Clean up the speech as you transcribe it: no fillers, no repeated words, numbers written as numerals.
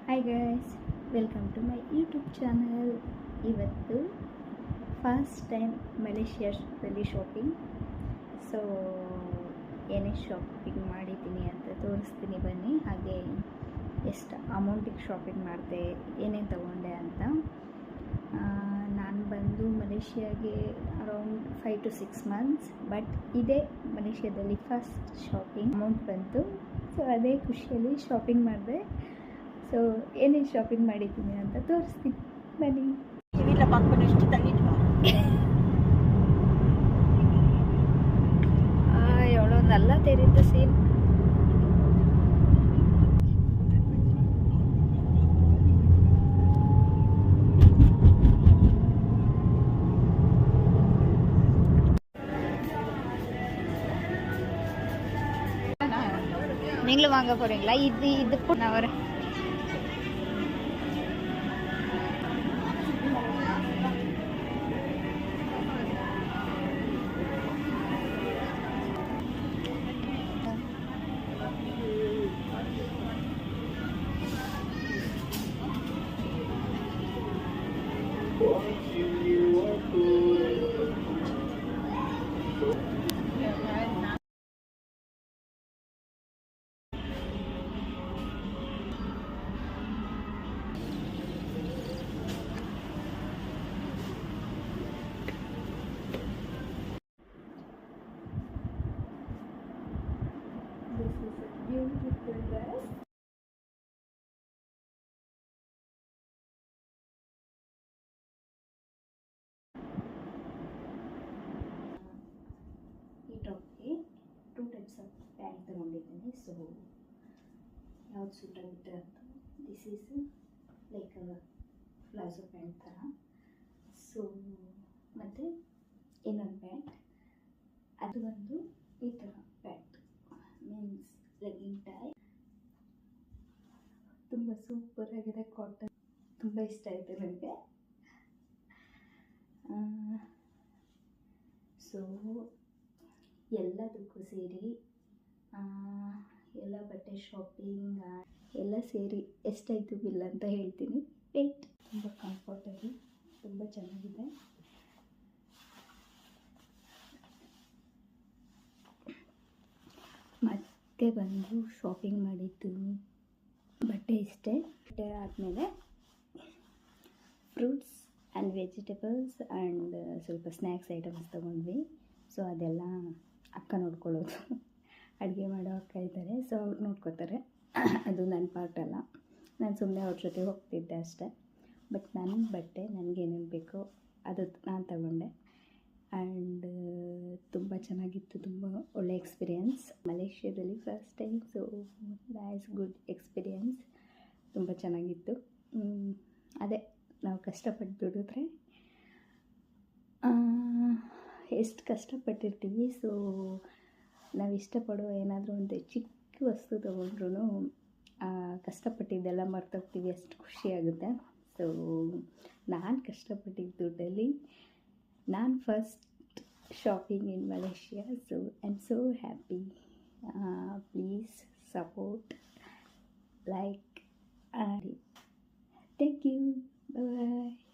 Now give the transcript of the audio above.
Hi guys, welcome to my YouTube channel. ಇವತ್ತು first time ಮಲೇಷಿಯಾದಲ್ಲಿ shopping. So ಏನೇ shopping ಮಾಡಿದ್ದೀನಿ ಅಂತ ತೋರಿಸ್ತೀನಿ ಬನ್ನಿ. ಹಾಗೆ ಎಷ್ಟು ಅಮೌಂಟಿಗೆ ಶಾಪಿಂಗ್ ಮಾಡಿದೆ, ಏನೇನು ತೊಗೊಂಡೆ ಅಂತ. ನಾನು ಬಂದು ಮಲೇಷಿಯಾಗೆ ಅರೌಂಡ್ 5 to 6 months, ಬಟ್ ಇದೇ ಮಲೇಷಿಯಾದಲ್ಲಿ ಫಸ್ಟ್ ಶಾಪಿಂಗ್. ಅಮೌಂಟ್ ಬಂತು, ಸೊ ಅದೇ ಖುಷಿಯಲ್ಲಿ ಶಾಪಿಂಗ್ ಮಾಡಿದೆ. ಸೊ ಏನೇನು ಶಾಪಿಂಗ್ ಮಾಡಿದ್ದೀನಿ ಅಂತ ತೋರಿಸ್ತೀನಿ ಬನ್ನಿ. எவ்வளோ நல்லா தெரியுது சீன். நீங்களும் வாங்க போறீங்களா? இது நான் வரேன். This is a beautiful dress. ಈ ಟಾಪ್ಗೆ 2 types of ಪ್ಯಾಂಟ್ ತಗೊಂಡಿದ್ದೀನಿ. ಸೊ ಯಾವ್ದು ಸೂಟ್ ಆಗುತ್ತೆ ಅಂತ. This is like palazzo pant ಥರ. ಸೊ ಮತ್ತು ಇನ್ನೊಂದು ಪ್ಯಾಂಟ್, ಅದು ಒಂದು ಈ ಥರ ಪ್ಯಾಂಟ್, ಮೀನ್ಸ್ ಲೆಗ್ಗಿಂಗ್ ಟೈಪ್. ತುಂಬ ಸೂಪರ್ ಆಗಿದೆ, ಕಾಟನ್. ತುಂಬ ಇಷ್ಟ ಆಯಿತು ನನಗೆ. ಸೊ ಎಲ್ಲದಕ್ಕೂ ಸೇರಿ ಎಲ್ಲ ಬಟ್ಟೆ ಶಾಪಿಂಗ್ ಎಲ್ಲ ಸೇರಿ ಎಷ್ಟಾಯಿತು ಬಿಲ್ ಅಂತ ಹೇಳ್ತೀನಿ. ವೇಟ್. ತುಂಬ ಕಂಫರ್ಟಬಲ್, ತುಂಬ ಚೆನ್ನಾಗಿದೆ. ಮತ್ತೆ ಬಂದು ಶಾಪಿಂಗ್ ಮಾಡಿದ್ದು ಬಟ್ಟೆ ಇಷ್ಟೇ. ಬಟ್ಟೆ ಆದಮೇಲೆ ಫ್ರೂಟ್ಸ್ ಆ್ಯಂಡ್ ವೆಜಿಟೇಬಲ್ಸ್ ಆ್ಯಂಡ್ ಸ್ವಲ್ಪ ಸ್ನ್ಯಾಕ್ಸ್ ಐಟಮ್ಸ್ ತೊಗೊಂಡ್ವಿ. ಸೊ ಅದೆಲ್ಲ ಅಕ್ಕ ನೋಡ್ಕೊಳ್ಳೋದು. ಅಡುಗೆ ಮಾಡೋ ಅಕ್ಕ ಇದ್ದಾರೆ, ಸೊ ಅವ್ರು ನೋಡ್ಕೋತಾರೆ. ಅದು ನನ್ನ ಪಾರ್ಟ್ ಅಲ್ಲ, ನಾನು ಸುಮ್ಮನೆ ಅವ್ರ ಜೊತೆ ಹೋಗ್ತಿದ್ದೆ ಅಷ್ಟೇ. ಬಟ್ ನನ್ನ ಬಟ್ಟೆ ನನಗೇನೇನು ಬೇಕೋ ಅದು ನಾನು ತಗೊಂಡೆ. ಆ್ಯಂಡ್ ತುಂಬ ಚೆನ್ನಾಗಿತ್ತು, ತುಂಬ ಒಳ್ಳೆ ಎಕ್ಸ್ಪೀರಿಯೆನ್ಸ್. ಮಲೇಷಿಯಾದಲ್ಲಿ first time, so that's good experience. ತುಂಬ ಚೆನ್ನಾಗಿತ್ತು. ಅದೇ ನಾವು ಕಷ್ಟಪಟ್ಟು ದುಡಿದ್ರೆ ಎಷ್ಟು ಕಷ್ಟಪಟ್ಟಿರ್ತೀವಿ. ಸೊ ನಾವು ಇಷ್ಟಪಡೋ ಏನಾದರೂ ಒಂದು ಚಿಕ್ಕ ವಸ್ತು ತೊಗೊಂಡ್ರೂ ಕಷ್ಟಪಟ್ಟಿದ್ದೆಲ್ಲ ಮರ್ತೋಗ್ತೀವಿ, ಅಷ್ಟು ಖುಷಿಯಾಗುತ್ತೆ. ಸೊ ನಾನು ಕಷ್ಟಪಟ್ಟಿದ್ದ ದುಡ್ಡಲ್ಲಿ ನಾನು first shopping in Malaysia. So I am so happy. Please support, like, thank you. Bye.